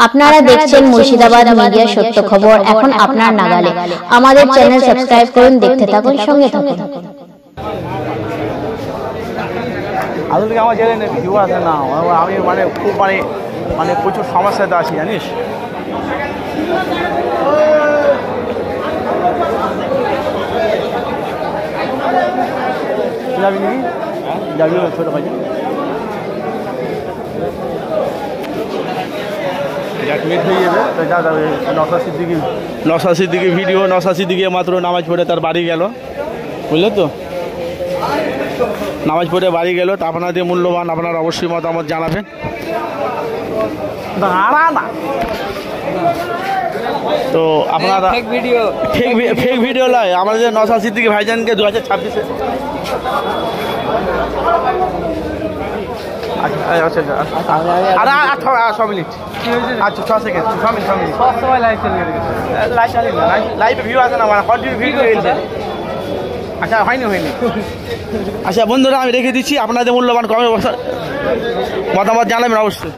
আপনারা দেখছেন মুর্শিদাবাদ মিডিয়া সত্য খবর এখন আপনার নাগালে। আমাদের চ্যানেল সাবস্ক্রাইব করুন, দেখতে থাকুন, সঙ্গে থাকুন। আসলে আমার চ্যানেলে ভিউ আসে না, আমি খুব প্রচুর সমস্যাতে আছি জানিস। যাবি নাকি? যাবি ছোটো ভাই? এক মিনিট হয়ে যাবে তো যা যাবে। নওশাদ সিদ্দিকী ভিডিও। নওশাদ সিদ্দিকী মাত্র নামাজ পড়ে তার বাড়ি গেল, বুঝলে তো? নামাজ পড়ে বাড়ি গেল। তা আপনাদের মূল্যবান আপনারা অবশ্যই মতামত জানাবেন। তো আপনারা ফেক ভিডিও নয়, আমাদের নওশাদ সিদ্দিকী ভাইজানকে 2026-এ আচ্ছা 6 মিনিট, আচ্ছা 6 সেকেন্ড, 6 মিনিট। সবসময় লাইভে ভিউ আসে না, কন্টিনিউ ভিডিও চলছে। আচ্ছা হয়নি। আচ্ছা বন্ধুরা, আমি রেখে দিচ্ছি। আপনাদের মূল্যবান কমে মতামত জানাবেন অবশ্যই।